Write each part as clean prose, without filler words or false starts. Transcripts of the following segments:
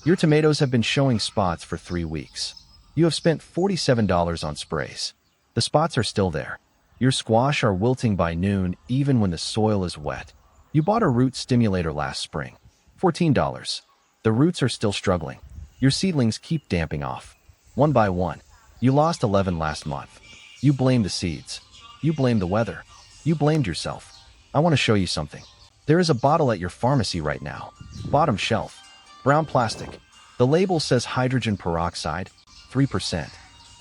Your tomatoes have been showing spots for 3 weeks. You have spent $47 on sprays. The spots are still there. Your squash are wilting by noon even when the soil is wet. You bought a root stimulator last spring. $14. The roots are still struggling. Your seedlings keep damping off. One by one. You lost 11 last month. You blame the seeds. You blame the weather. You blamed yourself. I want to show you something. There is a bottle at your pharmacy right now. Bottom shelf. Brown plastic. The label says hydrogen peroxide, 3%.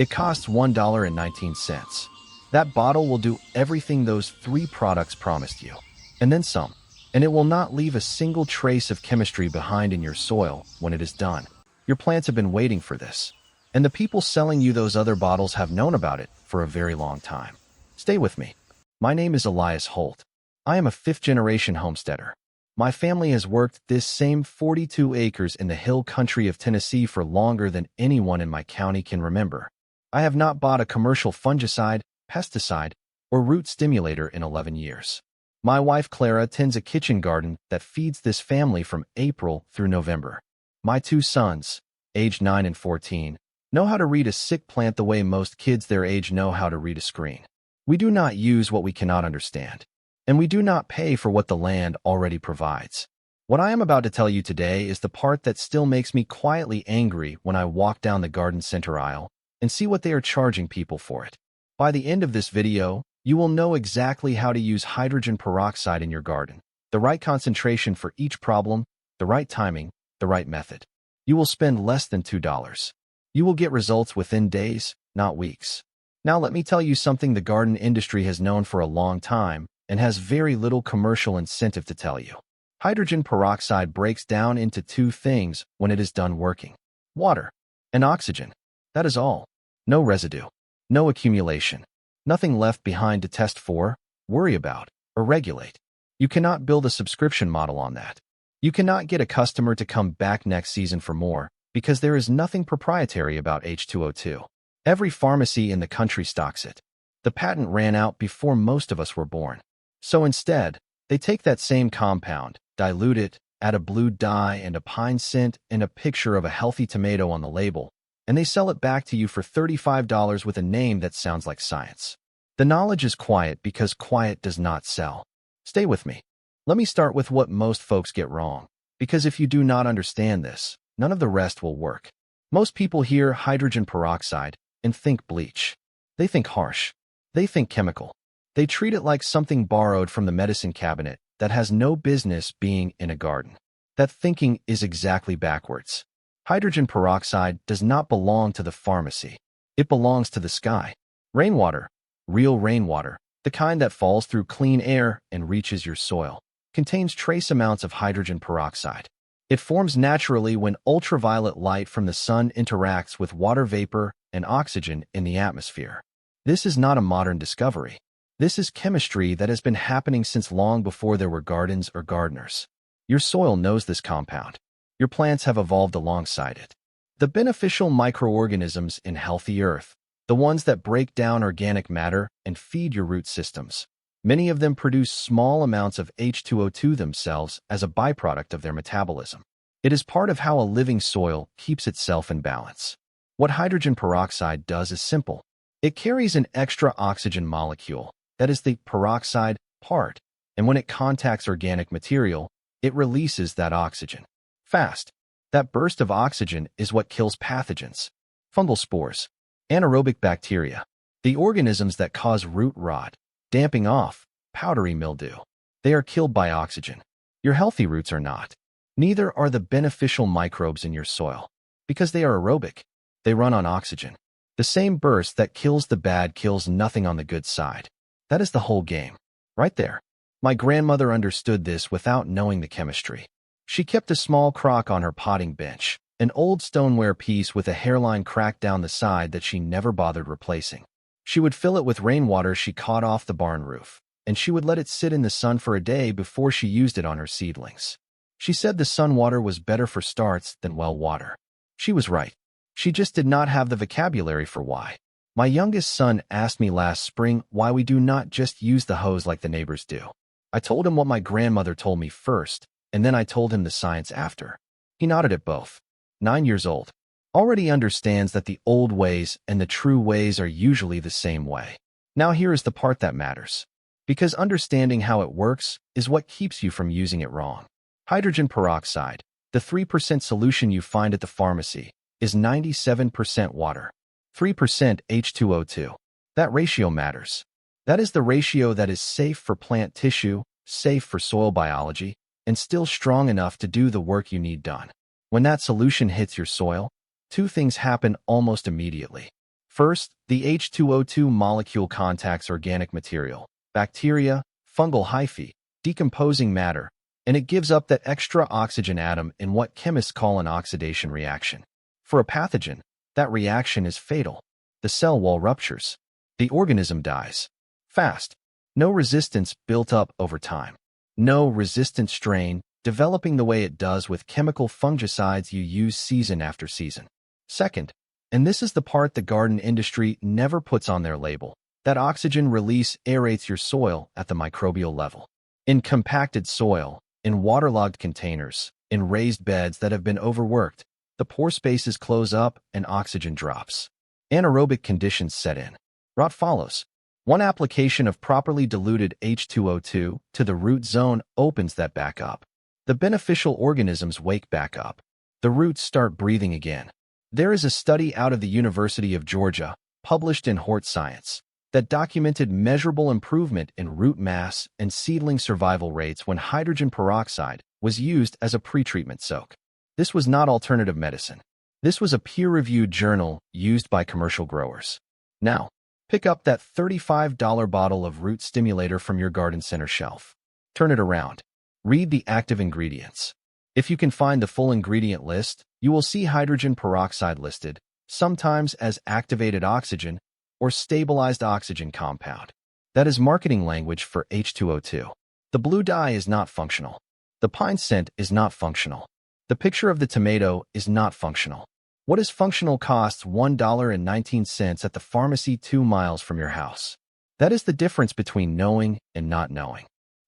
It costs $1.19. That bottle will do everything those 3 products promised you, and then some. And it will not leave a single trace of chemistry behind in your soil when it is done. Your plants have been waiting for this. And the people selling you those other bottles have known about it for a very long time. Stay with me. My name is Elias Holt. I am a 5th-generation homesteader. My family has worked this same 42 acres in the hill country of Tennessee for longer than anyone in my county can remember. I have not bought a commercial fungicide, pesticide, or root stimulator in 11 years. My wife Clara tends a kitchen garden that feeds this family from April through November. My 2 sons, aged 9 and 14, know how to read a sick plant the way most kids their age know how to read a screen. We do not use what we cannot understand, and we do not pay for what the land already provides. What I am about to tell you today is the part that still makes me quietly angry when I walk down the garden center aisle and see what they are charging people for it. By the end of this video, you will know exactly how to use hydrogen peroxide in your garden, the right concentration for each problem, the right timing, the right method. You will spend less than $2. You will get results within days, not weeks. Now let me tell you something the garden industry has known for a long time and has very little commercial incentive to tell you. Hydrogen peroxide breaks down into 2 things when it is done working: water and oxygen. That is all. No residue. No accumulation. Nothing left behind to test for, worry about, or regulate. You cannot build a subscription model on that. You cannot get a customer to come back next season for more because there is nothing proprietary about H2O2. Every pharmacy in the country stocks it. The patent ran out before most of us were born. So instead, they take that same compound, dilute it, add a blue dye and a pine scent and a picture of a healthy tomato on the label, and they sell it back to you for $35 with a name that sounds like science. The knowledge is quiet because quiet does not sell. Stay with me. Let me start with what most folks get wrong, because if you do not understand this, none of the rest will work. Most people hear hydrogen peroxide and think bleach. They think harsh. They think chemical. They treat it like something borrowed from the medicine cabinet that has no business being in a garden. That thinking is exactly backwards. Hydrogen peroxide does not belong to the pharmacy. It belongs to the sky. Rainwater, real rainwater, the kind that falls through clean air and reaches your soil, contains trace amounts of hydrogen peroxide. It forms naturally when ultraviolet light from the sun interacts with water vapor and oxygen in the atmosphere. This is not a modern discovery. This is chemistry that has been happening since long before there were gardens or gardeners. Your soil knows this compound. Your plants have evolved alongside it. The beneficial microorganisms in healthy earth, the ones that break down organic matter and feed your root systems. Many of them produce small amounts of H2O2 themselves as a byproduct of their metabolism. It is part of how a living soil keeps itself in balance. What hydrogen peroxide does is simple. It carries an extra oxygen molecule, that is the peroxide part, and when it contacts organic material, it releases that oxygen. Fast. That burst of oxygen is what kills pathogens, fungal spores, anaerobic bacteria, the organisms that cause root rot, damping off, powdery mildew. They are killed by oxygen. Your healthy roots are not. Neither are the beneficial microbes in your soil, because they are aerobic. They run on oxygen. The same burst that kills the bad kills nothing on the good side. That is the whole game. Right there. My grandmother understood this without knowing the chemistry. She kept a small crock on her potting bench, an old stoneware piece with a hairline cracked down the side that she never bothered replacing. She would fill it with rainwater she caught off the barn roof, and she would let it sit in the sun for a day before she used it on her seedlings. She said the sun water was better for starts than well water. She was right. She just did not have the vocabulary for why. My youngest son asked me last spring why we do not just use the hose like the neighbors do. I told him what my grandmother told me first, and then I told him the science after. He nodded at both. 9 years old, already understands that the old ways and the true ways are usually the same way. Now here is the part that matters, because understanding how it works is what keeps you from using it wrong. Hydrogen peroxide, the 3% solution you find at the pharmacy, is 97% water, 3% H2O2. That ratio matters. That is the ratio that is safe for plant tissue, safe for soil biology, and still strong enough to do the work you need done. When that solution hits your soil, two things happen almost immediately. First, the H2O2 molecule contacts organic material, bacteria, fungal hyphae, decomposing matter, and it gives up that extra oxygen atom in what chemists call an oxidation reaction. For a pathogen, that reaction is fatal. The cell wall ruptures. The organism dies. Fast. No resistance built up over time. No resistant strain developing the way it does with chemical fungicides you use season after season. Second, and this is the part the garden industry never puts on their label, that oxygen release aerates your soil at the microbial level. In compacted soil, in waterlogged containers, in raised beds that have been overworked, the pore spaces close up and oxygen drops. Anaerobic conditions set in. Rot follows. One application of properly diluted H2O2 to the root zone opens that back up. The beneficial organisms wake back up. The roots start breathing again. There is a study out of the University of Georgia, published in Hort Science, that documented measurable improvement in root mass and seedling survival rates when hydrogen peroxide was used as a pretreatment soak. This was not alternative medicine. This was a peer-reviewed journal used by commercial growers. Now, pick up that $35 bottle of root stimulator from your garden center shelf. Turn it around. Read the active ingredients. If you can find the full ingredient list, you will see hydrogen peroxide listed, sometimes as activated oxygen or stabilized oxygen compound. That is marketing language for H2O2. The blue dye is not functional. The pine scent is not functional. The picture of the tomato is not functional. What is functional costs $1.19 at the pharmacy 2 miles from your house. That is the difference between knowing and not knowing.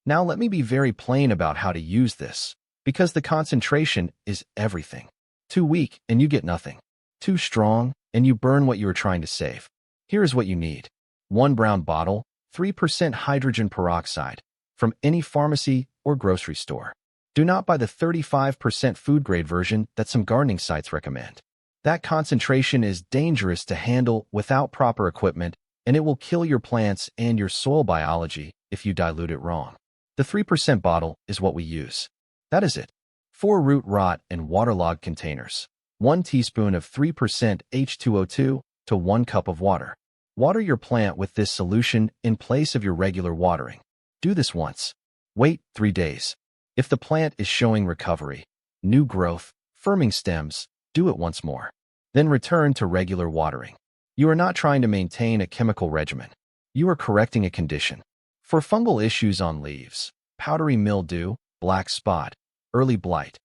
Now let me be very plain about how to use this, because the concentration is everything. Too weak and you get nothing. Too strong and you burn what you are trying to save. Here is what you need. 1 brown bottle, 3% hydrogen peroxide, from any pharmacy or grocery store. Do not buy the 35% food-grade version that some gardening sites recommend. That concentration is dangerous to handle without proper equipment, and it will kill your plants and your soil biology if you dilute it wrong. The 3% bottle is what we use. That is it. 4 root rot and waterlogged containers. 1 teaspoon of 3% H2O2 to 1 cup of water. Water your plant with this solution in place of your regular watering. Do this once. Wait 3 days. If the plant is showing recovery, new growth, firming stems, do it once more. Then return to regular watering. You are not trying to maintain a chemical regimen. You are correcting a condition. For fungal issues on leaves, powdery mildew, black spot, early blight,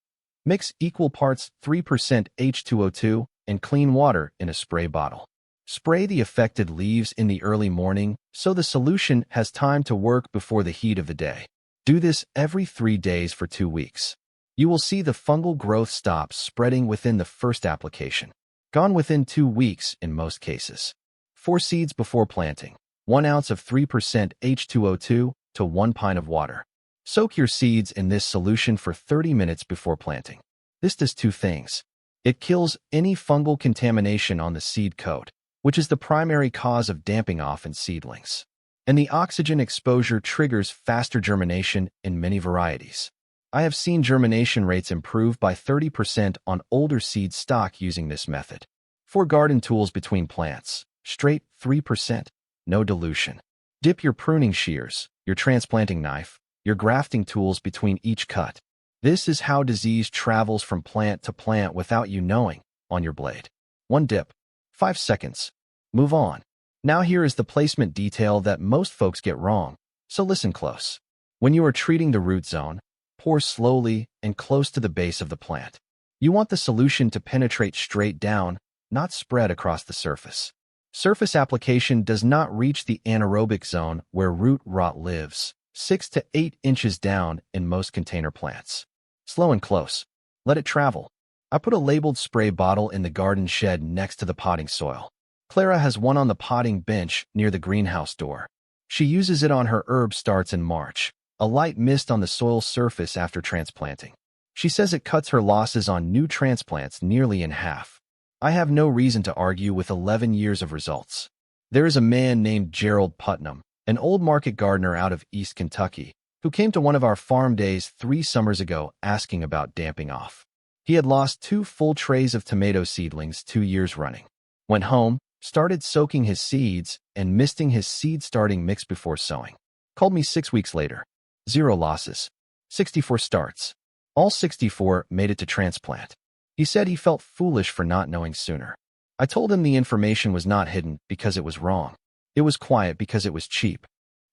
mix equal parts 3% H2O2 and clean water in a spray bottle. Spray the affected leaves in the early morning so the solution has time to work before the heat of the day. Do this every 3 days for 2 weeks. You will see the fungal growth stop spreading within the first application. Gone within 2 weeks in most cases. 4 seeds before planting. 1 ounce of 3% H2O2 to 1 pint of water. Soak your seeds in this solution for 30 minutes before planting. This does 2 things. It kills any fungal contamination on the seed coat, which is the primary cause of damping off in seedlings. And the oxygen exposure triggers faster germination in many varieties. I have seen germination rates improve by 30% on older seed stock using this method. For garden tools between plants, straight 3%, no dilution. Dip your pruning shears, your transplanting knife, your grafting tools between each cut. This is how disease travels from plant to plant without you knowing, on your blade. 1 dip, 5 seconds. Move on. Now here is the placement detail that most folks get wrong, so listen close. When you are treating the root zone, pour slowly and close to the base of the plant. You want the solution to penetrate straight down, not spread across the surface. Surface application does not reach the anaerobic zone where root rot lives, 6 to 8 inches down in most container plants. Slow and close. Let it travel. I put a labeled spray bottle in the garden shed next to the potting soil. Clara has one on the potting bench near the greenhouse door. She uses it on her herb starts in March, a light mist on the soil surface after transplanting. She says it cuts her losses on new transplants nearly in half. I have no reason to argue with 11 years of results. There is a man named Gerald Putnam, an old market gardener out of East Kentucky, who came to one of our farm days 3 summers ago asking about damping off. He had lost 2 full trays of tomato seedlings 2 years running. Went home, started soaking his seeds, and misting his seed starting mix before sowing. Called me 6 weeks later. 0 losses. 64 starts. All 64 made it to transplant. He said he felt foolish for not knowing sooner. I told him the information was not hidden because it was wrong. It was quiet because it was cheap.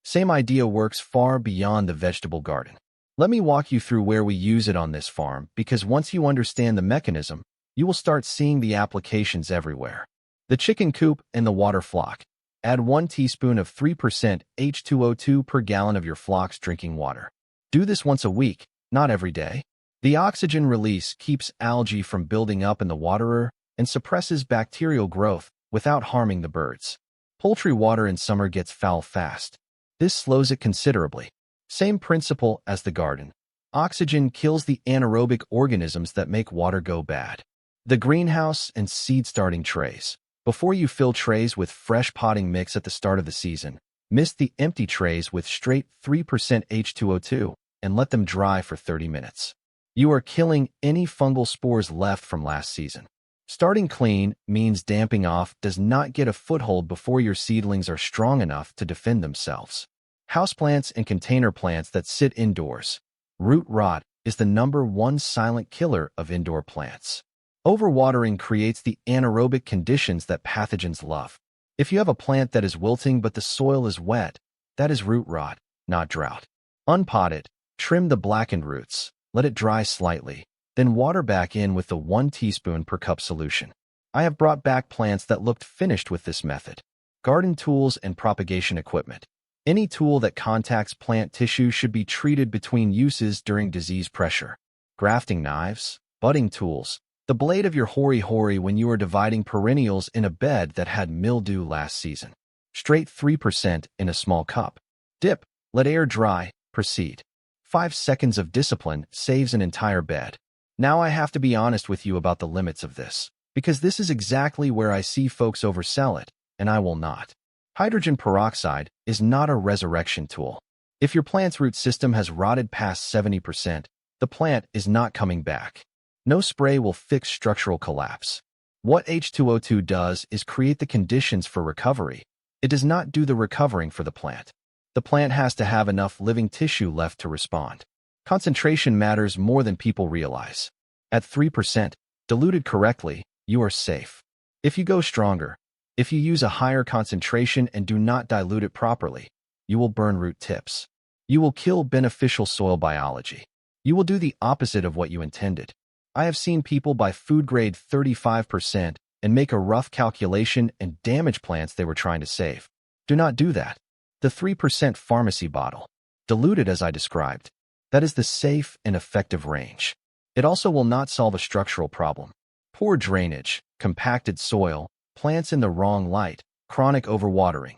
Same idea works far beyond the vegetable garden. Let me walk you through where we use it on this farm, because once you understand the mechanism, you will start seeing the applications everywhere. The chicken coop and the water flock. Add 1 teaspoon of 3% H2O2 per gallon of your flock's drinking water. Do this once a week, not every day. The oxygen release keeps algae from building up in the waterer and suppresses bacterial growth without harming the birds. Poultry water in summer gets foul fast. This slows it considerably. Same principle as the garden. Oxygen kills the anaerobic organisms that make water go bad. The greenhouse and seed starting trays. Before you fill trays with fresh potting mix at the start of the season, mist the empty trays with straight 3% H2O2 and let them dry for 30 minutes. You are killing any fungal spores left from last season. Starting clean means damping off does not get a foothold before your seedlings are strong enough to defend themselves. Houseplants and container plants that sit indoors. Root rot is the #1 silent killer of indoor plants. Overwatering creates the anaerobic conditions that pathogens love. If you have a plant that is wilting but the soil is wet, that is root rot, not drought. Unpot it, trim the blackened roots, let it dry slightly, then water back in with the 1 teaspoon per cup solution. I have brought back plants that looked finished with this method. Garden tools and propagation equipment. Any tool that contacts plant tissue should be treated between uses during disease pressure. Grafting knives, budding tools, the blade of your hori-hori when you are dividing perennials in a bed that had mildew last season. Straight 3% in a small cup. Dip, let air dry, proceed. 5 seconds of discipline saves an entire bed. Now I have to be honest with you about the limits of this, because this is exactly where I see folks oversell it, and I will not. Hydrogen peroxide is not a resurrection tool. If your plant's root system has rotted past 70%, the plant is not coming back. No spray will fix structural collapse. What H2O2 does is create the conditions for recovery. It does not do the recovering for the plant. The plant has to have enough living tissue left to respond. Concentration matters more than people realize. At 3%, diluted correctly, you are safe. If you go stronger, if you use a higher concentration and do not dilute it properly, you will burn root tips. You will kill beneficial soil biology. You will do the opposite of what you intended. I have seen people buy food-grade 35% and make a rough calculation and damage plants they were trying to save. Do not do that. The 3% pharmacy bottle, diluted as I described, that is the safe and effective range. It also will not solve a structural problem. Poor drainage, compacted soil, plants in the wrong light, chronic overwatering.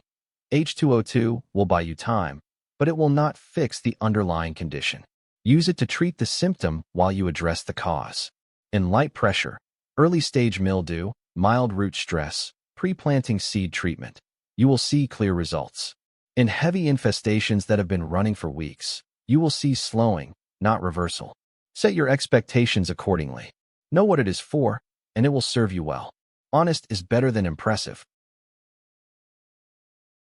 H2O2 will buy you time, but it will not fix the underlying condition. Use it to treat the symptom while you address the cause. In light pressure, early-stage mildew, mild root stress, pre-planting seed treatment, you will see clear results. In heavy infestations that have been running for weeks, you will see slowing, not reversal. Set your expectations accordingly. Know what it is for, and it will serve you well. Honest is better than impressive.